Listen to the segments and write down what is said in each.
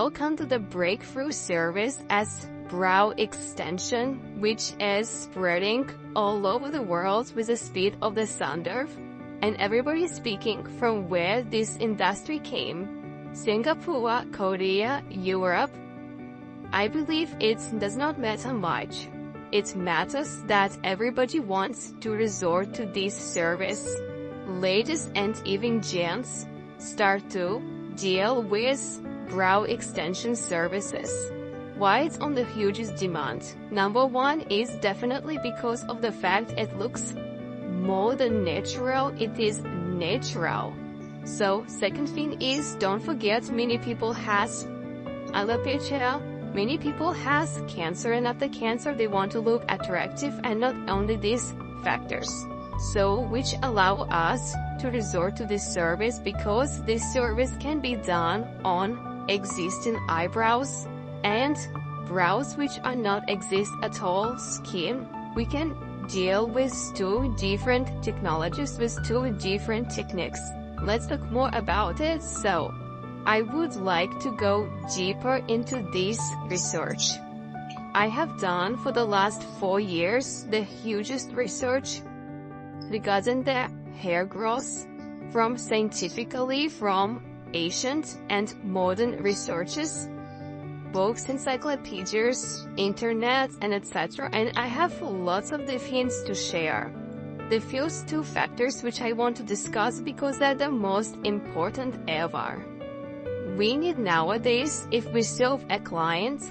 Welcome to the breakthrough service as brow extension, which is spreading all over the world with the speed of the sound. And everybody speaking from where this industry came. Singapore, Korea, Europe. I believe it does not matter much. It matters that everybody wants to resort to this service. Ladies and even gents start to deal with brow extension services. Why it's on the hugest demand? Number one is definitely because of the fact it looks more than natural, it is natural. So second thing is, don't forget, many people has alopecia, many people has cancer, and after cancer they want to look attractive, and not only these factors. So which allow us to resort to this service, because this service can be done on existing eyebrows and brows which are not exist at all skin. We can deal with two different technologies, with two different techniques. Let's talk more about it. So I would like to go deeper into this research. I have done for the last 4 years the hugest research regarding the hair growth from ancient and modern researches, books, encyclopedias, internet, and etc. And I have lots of the hints to share. The first two factors which I want to discuss because they're the most important ever. We need nowadays, if we serve a client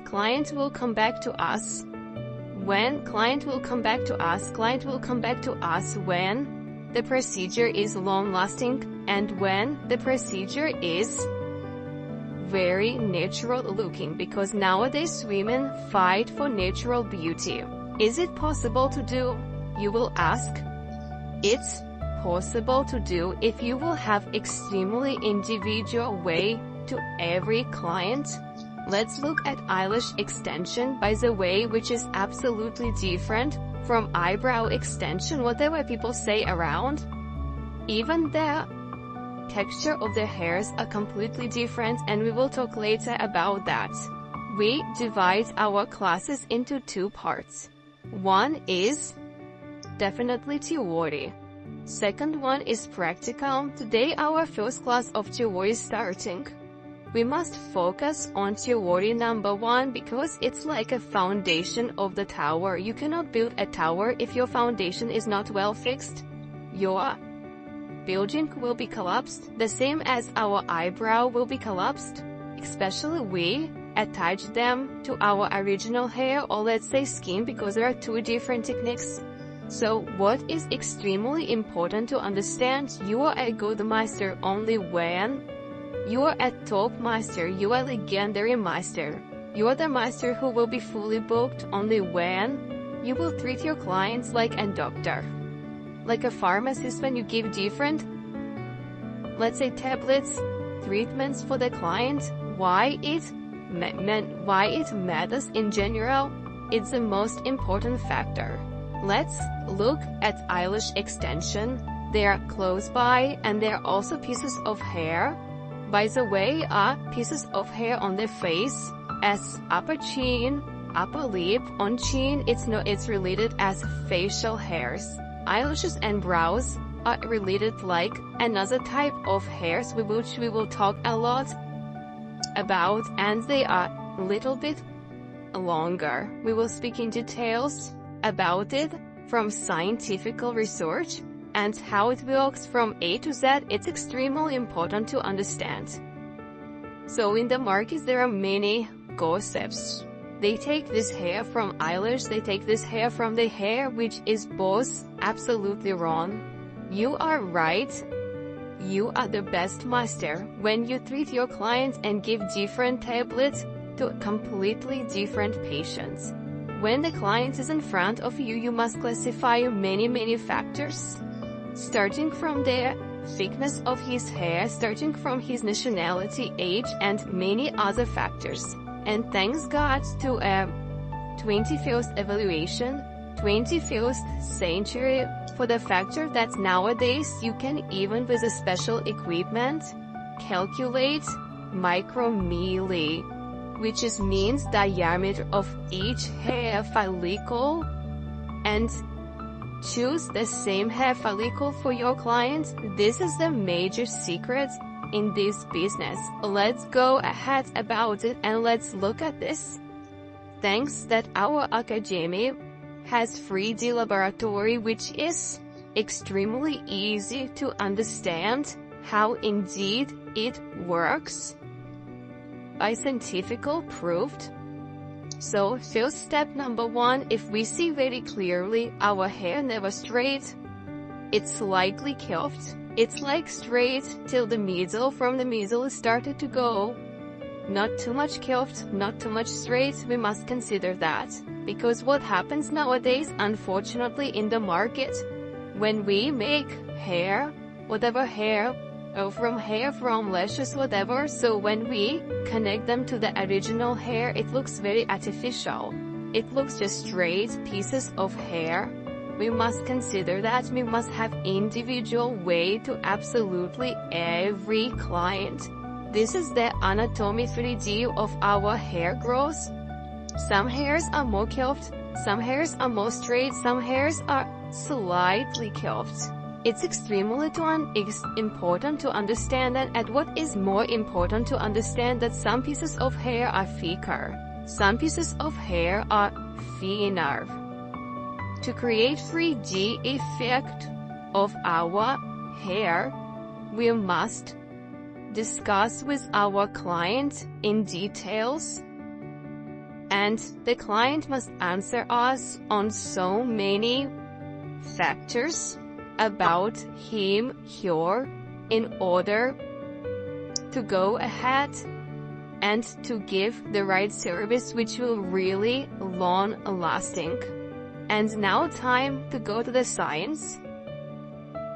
will come back to us. When client will come back to us when the procedure is long-lasting and when the procedure is very natural looking, because nowadays women fight for natural beauty. Is it possible to do? You will ask. It's possible to do if you will have extremely individual way to every client. Let's look at eyelash extension, by the way, which is absolutely different from eyebrow extension, whatever people say around. Even the texture of the hairs are completely different, and we will talk later about that. We divide our classes into two parts. One is definitely theory. Second one is practical. Today our first class of theory is starting. We must focus on theory number one, because it's like a foundation of the tower. You cannot build a tower if your foundation is not well fixed. Your building will be collapsed, the same as our eyebrow will be collapsed. Especially we attach them to our original hair, or let's say skin, because there are two different techniques. So what is extremely important to understand, you are a good master only when you are a top master, you are a legendary master. You are the master who will be fully booked only when you will treat your clients like a doctor. Like a pharmacist, when you give different, let's say tablets, treatments for the client. Why it matters in general, it's the most important factor. Let's look at eyelash extension. They are close by, and they are also pieces of hair. By the way, are pieces of hair on the face, as upper chin, upper lip, on chin, it's related as facial hairs. Eyelashes and brows are related like another type of hairs, which we will talk a lot about, and they are a little bit longer. We will speak in details about it from scientific research and how it works from A to Z. It's extremely important to understand. So in the markets there are many gossips. They take this hair from eyelash, they take this hair from the hair, which is both absolutely wrong. You are right. You are the best master when you treat your clients and give different tablets to completely different patients. When the client is in front of you, you must classify many factors. Starting from the thickness of his hair, starting from his nationality, age, and many other factors. And thanks God to a 21st evaluation, 21st century, for the factor that nowadays you can, even with a special equipment, calculate micromilli which is means diameter of each hair follicle, and choose the same hair follicle for your client. This is the major secret in this business. Let's go ahead about it and let's look at this. Thanks that our academy has 3D laboratory, which is extremely easy to understand how indeed it works by scientifical proved. So first step number 1, if we see very clearly our hair never straight, it's slightly curved, it's like straight till the middle, from the middle it started to go, not too much curved, not too much straight, we must consider that. Because what happens nowadays, unfortunately, in the market, when we make hair, whatever hair, or from lashes, whatever, so when we connect them to the original hair, it looks very artificial. It looks just straight pieces of hair. We must consider that we must have individual way to absolutely every client. This is the anatomy 3D of our hair growth. Some hairs are more curved, some hairs are more straight, some hairs are slightly curved. It's extremely important to understand that, and what is more important to understand, that some pieces of hair are thicker, some pieces of hair are thinner. To create 3D effect of our hair, we must discuss with our client in details, and the client must answer us on so many factors about him, her, in order to go ahead and to give the right service which will really long lasting. And now time to go to the science.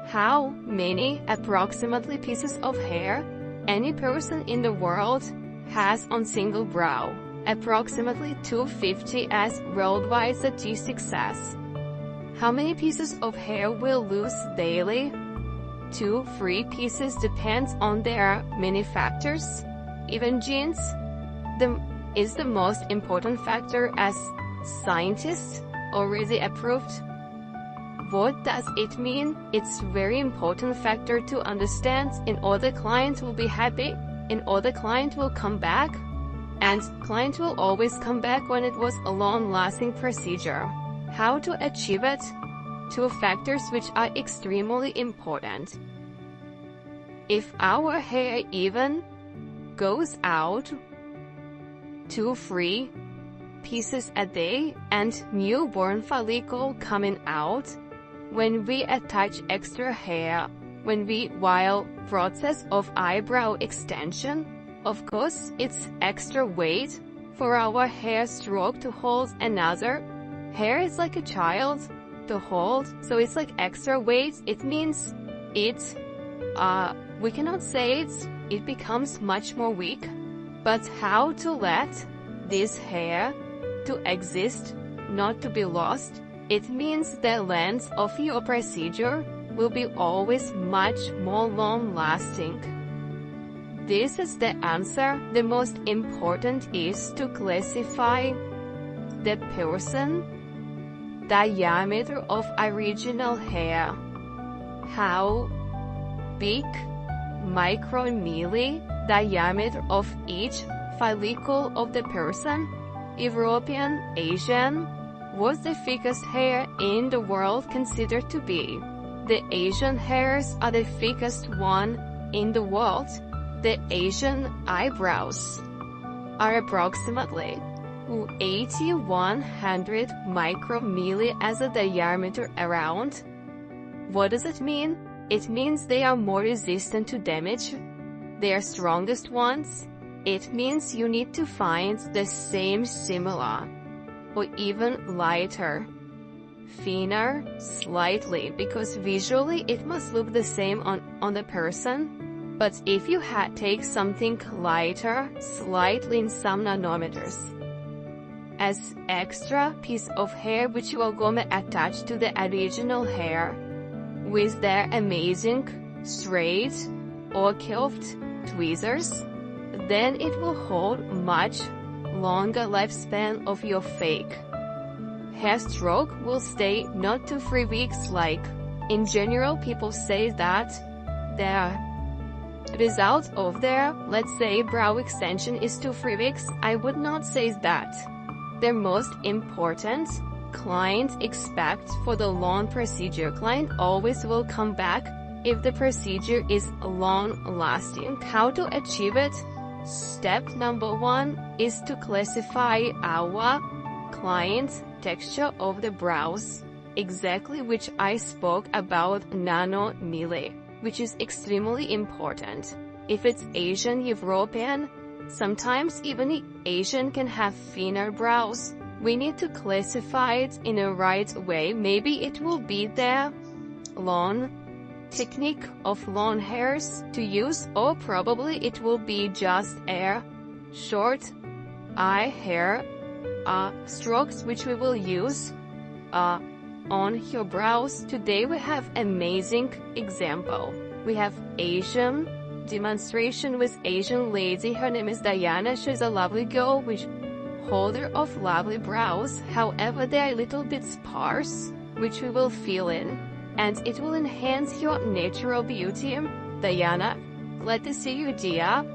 How many approximately pieces of hair any person in the world has on single brow? Approximately 250 as worldwide statistics says. How many pieces of hair will lose daily? 2-3 pieces, depends on their many factors. Even genes is the most important factor, as scientists already approved. What does it mean? It's very important factor to understand in order client will be happy, in order client will come back, and client will always come back when it was a long-lasting procedure. How to achieve it? 2 factors which are extremely important. If our hair even goes out 2-3 pieces a day and newborn follicle coming out, when we attach extra hair, while process of eyebrow extension, of course it's extra weight for our hair stroke to hold another. Hair is like a child to hold, so it's like extra weight. It means we cannot say it becomes much more weak. But how to let this hair to exist, not to be lost? It means the length of your procedure will be always much more long-lasting. This is the answer. The most important is to classify the person diameter of original hair. How big micromilli diameter of each follicle of the person? European, Asian, was the thickest hair in the world considered to be. The Asian hairs are the thickest one in the world. The Asian eyebrows are approximately 8100 micromilli as a diameter around. What does it mean? It means they are more resistant to damage. They are strongest ones. It means you need to find the same similar or even lighter, thinner slightly, because visually it must look the same on the person. But if you take something lighter slightly in some nanometers as extra piece of hair which you are going to attach to the original hair with their amazing straight or curved tweezers, then it will hold much longer lifespan of your fake hair stroke will stay not 2 to 3 weeks like in general people say that the result of their, let's say, brow extension is 2 to 3 weeks. I would not say that. The most important client expect for the long procedure. Client always will come back if the procedure is long-lasting. How to achieve it? Step number 1 is to classify our client's texture of the brows, exactly which I spoke about nanomilli, which is extremely important. If it's Asian, European, sometimes even Asian can have thinner brows. We need to classify it in a right way. Maybe it will be the long technique of long hairs to use, or probably it will be just a short eye hair strokes which we will use on your brows. Today we have amazing example. We have Asian demonstration with Asian lady. Her name is Diana. She's a lovely girl which holder of lovely brows. However, they are a little bit sparse, which we will fill in, and it will enhance your natural beauty. Diana, glad to see you, dear.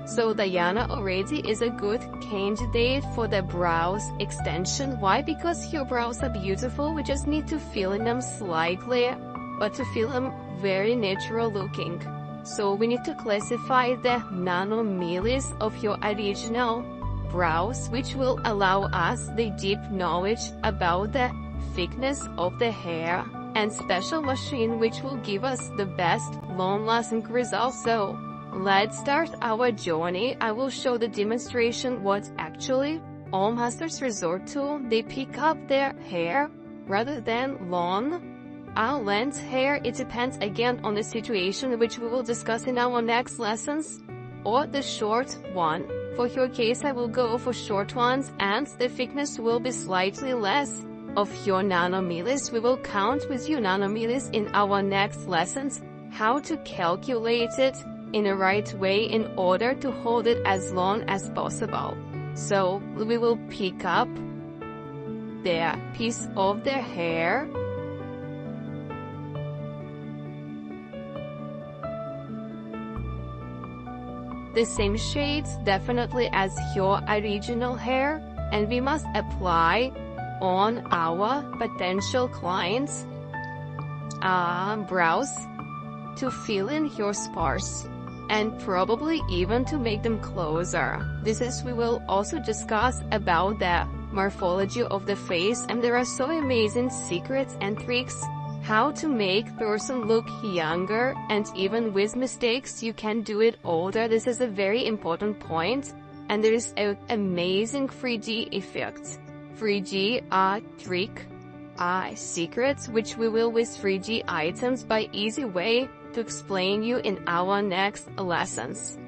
So Diana already is a good candidate for the brows extension. Why? Because your brows are beautiful. We just need to fill in them slightly, but to feel them very natural looking. So we need to classify the nanomillis of your original brows, which will allow us the deep knowledge about the thickness of the hair, and special machine which will give us the best long-lasting results. So let's start our journey. I will show the demonstration what actually all masters resort to. They pick up their hair rather than long length hair. It depends again on the situation, which we will discuss in our next lessons, or the short one. For your case, I will go for short ones, and the thickness will be slightly less of your nanomillis. We will count with you nanomillis in our next lessons, how to calculate it in a right way in order to hold it as long as possible. So we will pick up the piece of the hair, the same shades definitely as your original hair, and we must apply on our potential clients' brows to fill in your spars, and probably even to make them closer. We will also discuss about the morphology of the face, and there are so amazing secrets and tricks how to make person look younger, and even with mistakes you can do it older. This is a very important point, and there is an amazing 3D effect. 3D trick secrets which we will with 3D items by easy way to explain you in our next lessons.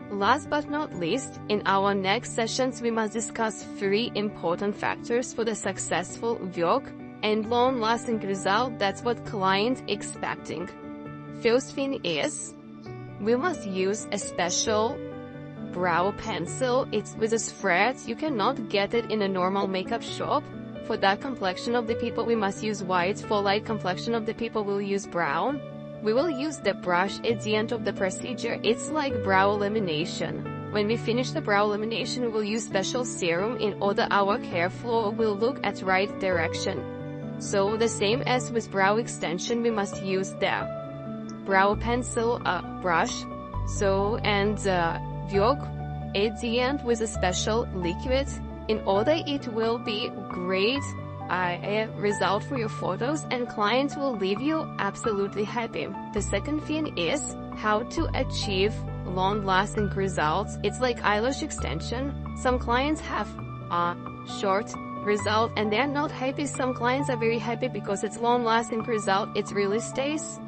Last but not least, in our next sessions we must discuss 3 important factors for the successful work and long-lasting result. That's what client expecting. First thing is, we must use a special brow pencil. It's with a thread. You cannot get it in a normal makeup shop. For that complexion of the people we must use white. For light complexion of the people we'll use brown. We will use the brush at the end of the procedure. It's like brow lamination. When we finish the brow lamination, we will use special serum in order our hair flow will look at right direction. So the same as with brow extension, we must use the brow pencil brush. So and work at the end with a special liquid in order it will be great result for your photos, and clients will leave you absolutely happy. The second thing is how to achieve long-lasting results. It's like eyelash extension. Some clients have short result and they're not happy. Some clients are very happy because it's long-lasting result. It really stays.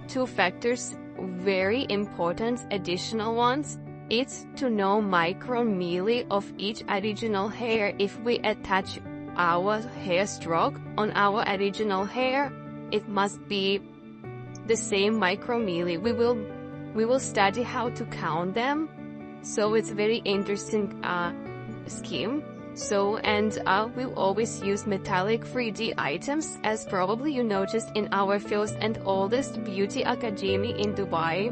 2 factors, very important additional ones. It's to know micromilli of each original hair. If we attach our hair stroke on our original hair, it must be the same micromilli. We will study how to count them. So it's very interesting scheme. So, and we'll always use metallic 3D items, as probably you noticed in our first and oldest beauty academy in Dubai.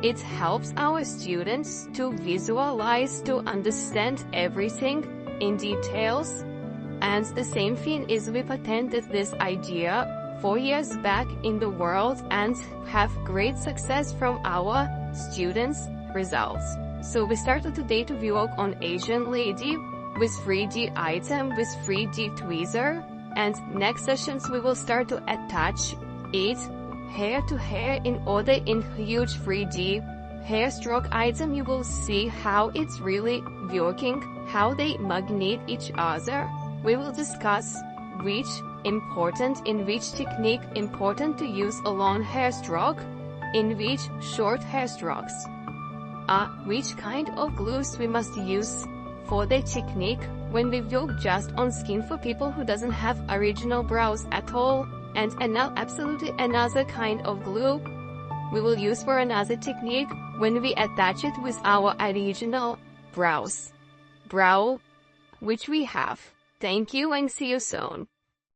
It helps our students to visualize, to understand everything in details. And the same thing is we patented this idea 4 years back in the world and have great success from our students' results. So we started today to work on Asian lady with 3D item with 3D tweezer, and next sessions we will start to attach it hair to hair in order in huge 3D hair stroke item. You will see how it's really working, how they magnet each other. We will discuss which important in which technique important to use a long hair stroke, in which short hair strokes. Which kind of glues we must use for the technique when we work just on skin for people who doesn't have original brows at all, and absolutely another kind of glue we will use for another technique when we attach it with our original brow, which we have. Thank you and see you soon.